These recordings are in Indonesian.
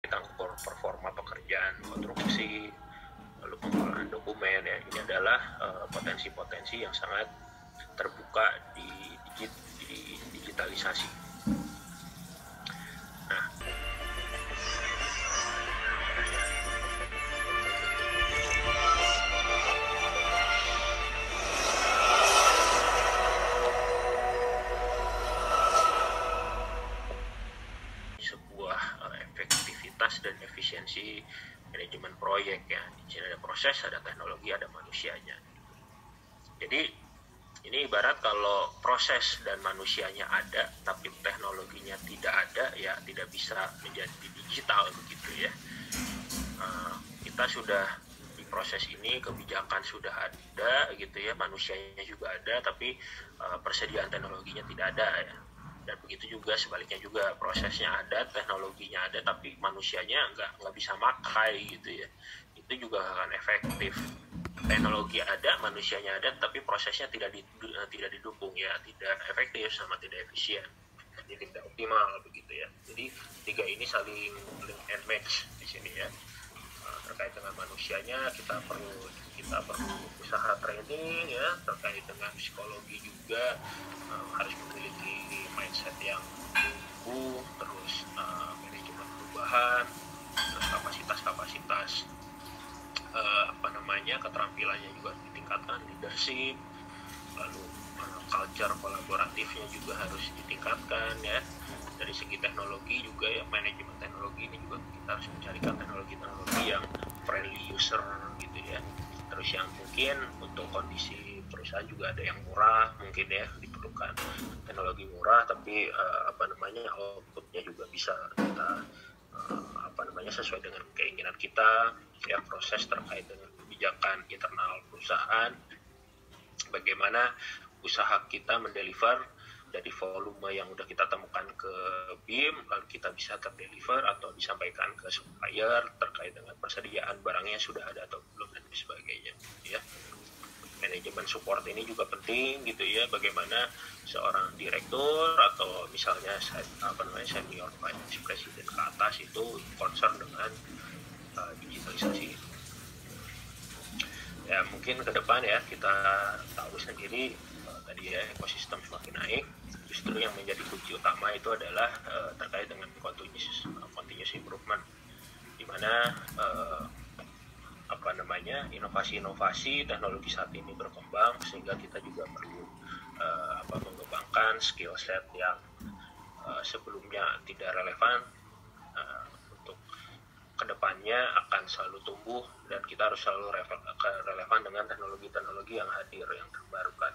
tentang performa pekerjaan konstruksi, lalu pengolahan dokumen ya. Ini adalah potensi-potensi yang sangat terbuka di digitalisasi. Nah, sebuah efektivitas dan efisiensi manajemen proyek ya. Di sini ada proses, ada teknologi, ada manusianya. Jadi ini ibarat kalau proses dan manusianya ada tapi teknologinya tidak ada, ya tidak bisa menjadi digital begitu ya. Kita sudah di proses ini, kebijakan sudah ada gitu ya, manusianya juga ada, tapi persediaan teknologinya tidak ada ya. Dan begitu juga sebaliknya juga, prosesnya ada, teknologinya ada, tapi manusianya nggak bisa makai gitu ya. Itu juga akan efektif. Teknologi ada, manusianya ada, tapi prosesnya tidak didukung ya, tidak efektif sama tidak efisien, jadi tidak optimal begitu ya. Jadi tiga ini saling link and match di sini ya. Terkait dengan manusianya kita perlu usaha training ya, terkait dengan psikologi juga harus memiliki mindset yang tumbuh, terus manajemen perubahan, terus kapasitas keterampilannya juga ditingkatkan, leadership, lalu culture kolaboratifnya juga harus ditingkatkan ya. Dari segi teknologi juga ya, manajemen teknologi ini juga kita harus mencarikan teknologi yang friendly user gitu ya. Terus yang mungkin untuk kondisi perusahaan juga ada yang murah mungkin ya, diperlukan teknologi murah tapi outputnya juga bisa kita sesuai dengan keinginan kita ya. Proses terkait dengan kebijakan internal perusahaan, bagaimana usaha kita mendeliver dari volume yang udah kita temukan ke BIM, lalu kita bisa terdeliver atau disampaikan ke supplier terkait dengan persediaan barangnya sudah ada atau belum dan sebagainya ya. Manajemen support ini juga penting gitu ya, bagaimana seorang direktur atau misalnya senior vice president ke atas itu concern dengan digitalisasi itu. Ya mungkin ke depan ya kita tahu sendiri tadi ya, ekosistem semakin naik, justru yang menjadi kunci utama itu adalah terkait dengan continuous improvement, di mana inovasi-inovasi teknologi saat ini berkembang sehingga kita juga perlu mengembangkan skill set yang sebelumnya tidak relevan, untuk kedepannya akan selalu tumbuh dan kita harus selalu relevan dengan teknologi-teknologi yang hadir, yang terbarukan.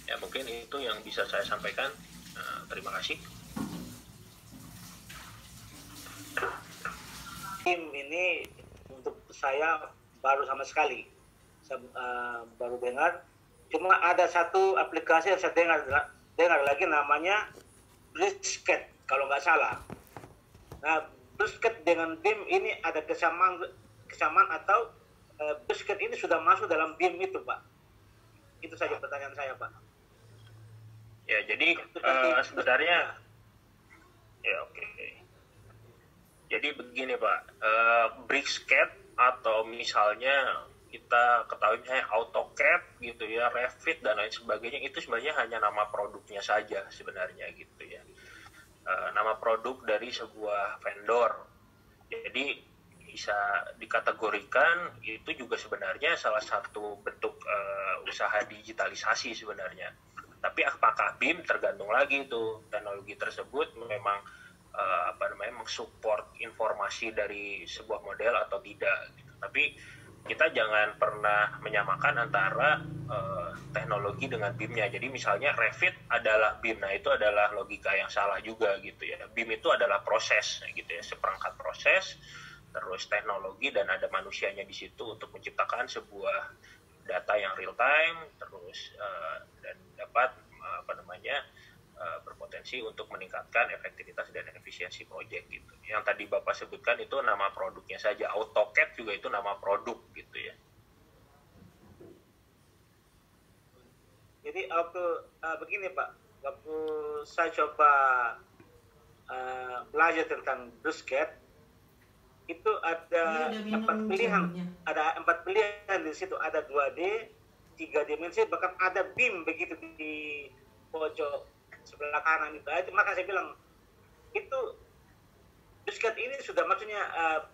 Ya mungkin itu yang bisa saya sampaikan. Terima kasih. Ini untuk saya baru sama sekali, saya baru dengar. Cuma ada satu aplikasi yang saya dengar lagi, namanya Brisket kalau nggak salah. Nah, Brisket dengan BIM ini ada kesamaan atau Brisket ini sudah masuk dalam BIM itu, Pak? Itu saja pertanyaan saya, Pak. Ya, jadi sebenarnya ya oke. Jadi begini Pak, Brisket atau misalnya kita ketahui misalnya AutoCAD gitu ya, Revit dan lain sebagainya, itu sebenarnya hanya nama produknya saja sebenarnya gitu ya. Nama produk dari sebuah vendor. Jadi bisa dikategorikan itu juga sebenarnya salah satu bentuk usaha digitalisasi sebenarnya. Tapi apakah BIM, tergantung lagi itu teknologi tersebut memang mensupport informasi dari sebuah model atau tidak gitu. Tapi kita jangan pernah menyamakan antara teknologi dengan BIM-nya. Jadi misalnya Revit adalah BIM, nah itu adalah logika yang salah juga gitu ya. BIM itu adalah proses gitu ya, seperangkat proses, terus teknologi dan ada manusianya di situ untuk menciptakan sebuah data yang real time, terus dan dapat berpotensi untuk meningkatkan efektivitas dan efisiensi proyek gitu. Yang tadi Bapak sebutkan itu nama produknya saja. AutoCAD juga itu nama produk gitu ya. Jadi waktu begini Pak, waktu saya coba belajar tentang BlueSCAD, itu ada empat pilihan di situ, ada 2D, 3 dimensi, bahkan ada BIM begitu di pojok sebelah kanan itu. Maka saya bilang itu BlueSCAD ini sudah, maksudnya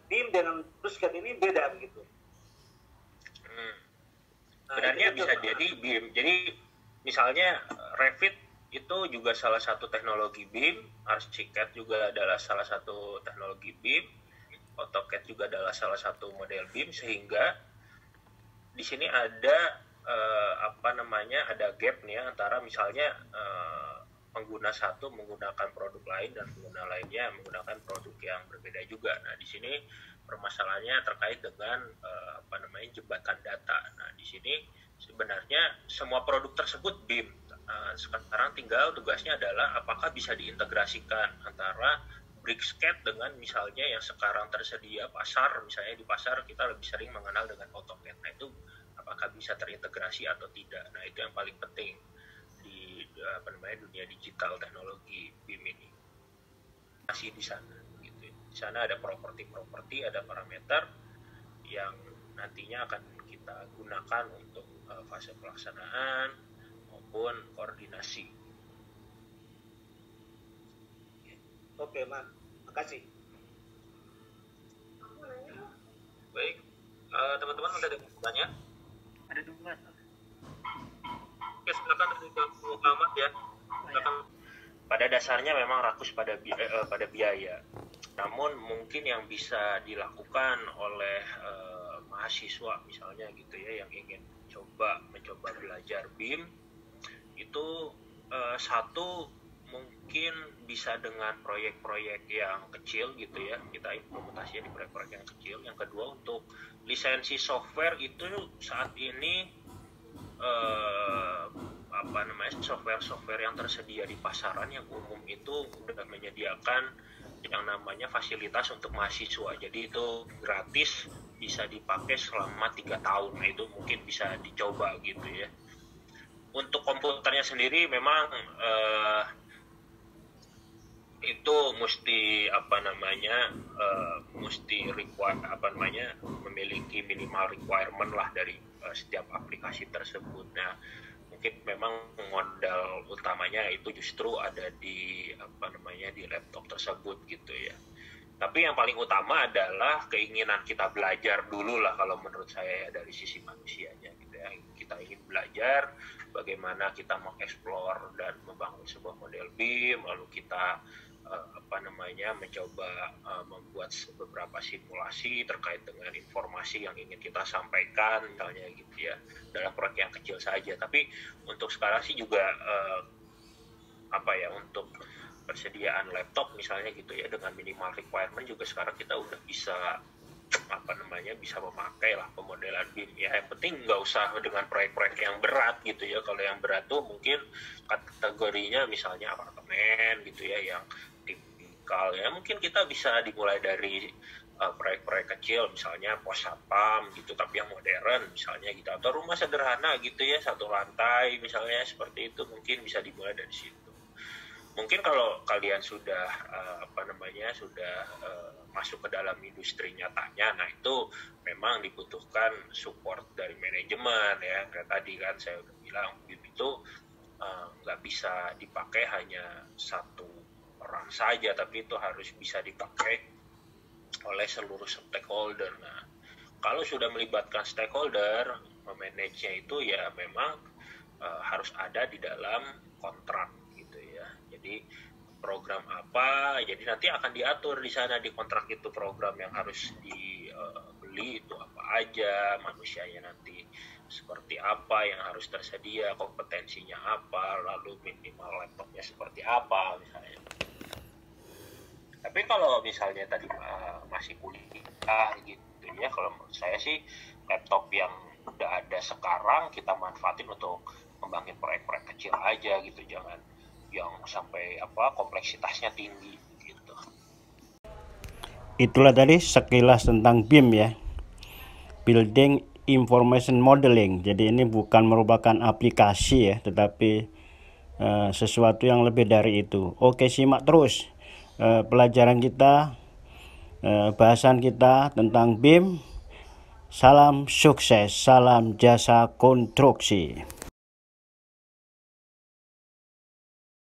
BIM dengan BlueSCAD ini beda begitu. Sebenarnya bisa jadi BIM. Jadi misalnya Revit itu juga salah satu teknologi BIM, ArchiCAD juga adalah salah satu teknologi BIM, AutoCAD juga adalah salah satu model BIM, sehingga di sini ada ada gap nih ya, antara misalnya pengguna satu menggunakan produk lain dan pengguna lainnya menggunakan produk yang berbeda juga. Nah, di sini permasalahannya terkait dengan jembatan data. Nah, di sini sebenarnya semua produk tersebut BIM. Sekarang tinggal tugasnya adalah apakah bisa diintegrasikan antara BricsCAD dengan misalnya yang sekarang tersedia pasar. Misalnya di pasar kita lebih sering mengenal dengan AutoCAD. Nah, itu apakah bisa terintegrasi atau tidak. Nah, itu yang paling penting di dunia digital teknologi BIM ini. Masih di sana gitu. Di sana ada properti, ada parameter yang nantinya akan kita gunakan untuk fase pelaksanaan maupun koordinasi. Oke, makasih. Baik, teman-teman ada yang bertanya? Ada dua. Oke, silakan Muhammad ya. Silakan. Pada dasarnya memang rakus pada biaya. Namun mungkin yang bisa dilakukan oleh mahasiswa misalnya gitu ya, yang ingin mencoba belajar BIM itu satu, mungkin bisa dengan proyek-proyek yang kecil gitu ya, kita implementasinya di proyek-proyek yang kecil. Yang kedua, untuk lisensi software itu saat ini software yang tersedia di pasaran yang umum itu sudah menyediakan yang namanya fasilitas untuk mahasiswa. Jadi itu gratis, bisa dipakai selama 3 tahun. Nah, itu mungkin bisa dicoba gitu ya. Untuk komputernya sendiri memang itu mesti memiliki minimal requirement lah dari setiap aplikasi tersebut. Nah, mungkin memang modal utamanya itu justru ada di di laptop tersebut gitu ya. Tapi yang paling utama adalah keinginan kita belajar dulu lah, kalau menurut saya dari sisi manusianya gitu ya. Kita ingin belajar bagaimana kita mengeksplor dan membangun sebuah model BIM, lalu kita mencoba membuat beberapa simulasi terkait dengan informasi yang ingin kita sampaikan misalnya gitu ya, dalam proyek yang kecil saja. Tapi untuk sekarang sih juga untuk persediaan laptop misalnya gitu ya, dengan minimal requirement juga sekarang kita udah bisa bisa memakai lah pemodelan BIM ya. Yang penting nggak usah dengan proyek-proyek yang berat gitu ya. Kalau yang berat tuh mungkin kategorinya misalnya apartemen gitu ya, yang tipikal ya, mungkin kita bisa dimulai dari proyek-proyek kecil, misalnya pos satpam gitu, tapi yang modern misalnya gitu, atau rumah sederhana gitu ya, 1 lantai misalnya, seperti itu mungkin bisa dimulai dari situ. Mungkin kalau kalian sudah masuk ke dalam industri nyatanya, nah itu memang dibutuhkan support dari manajemen ya. Kayak tadi kan saya udah bilang, BIM itu nggak bisa dipakai hanya satu orang saja, tapi itu harus bisa dipakai oleh seluruh stakeholder. Nah, kalau sudah melibatkan stakeholder, memanage-nya itu ya memang harus ada di dalam kontrak gitu ya. Jadi program apa, jadi nanti akan diatur di sana di kontrak itu, program yang harus dibeli itu apa aja, manusianya nanti seperti apa yang harus tersedia, kompetensinya apa, lalu minimal laptopnya seperti apa misalnya. Tapi kalau misalnya tadi masih kuliah gitu ya, kalau menurut saya sih laptop yang udah ada sekarang kita manfaatin untuk membangun proyek-proyek kecil aja gitu, jangan yang sampai kompleksitasnya tinggi gitu. Itulah tadi sekilas tentang BIM ya, Building Information Modeling. Jadi ini bukan merupakan aplikasi ya, tetapi sesuatu yang lebih dari itu. Oke, simak terus pelajaran kita, bahasan kita tentang BIM. Salam sukses, salam jasa konstruksi.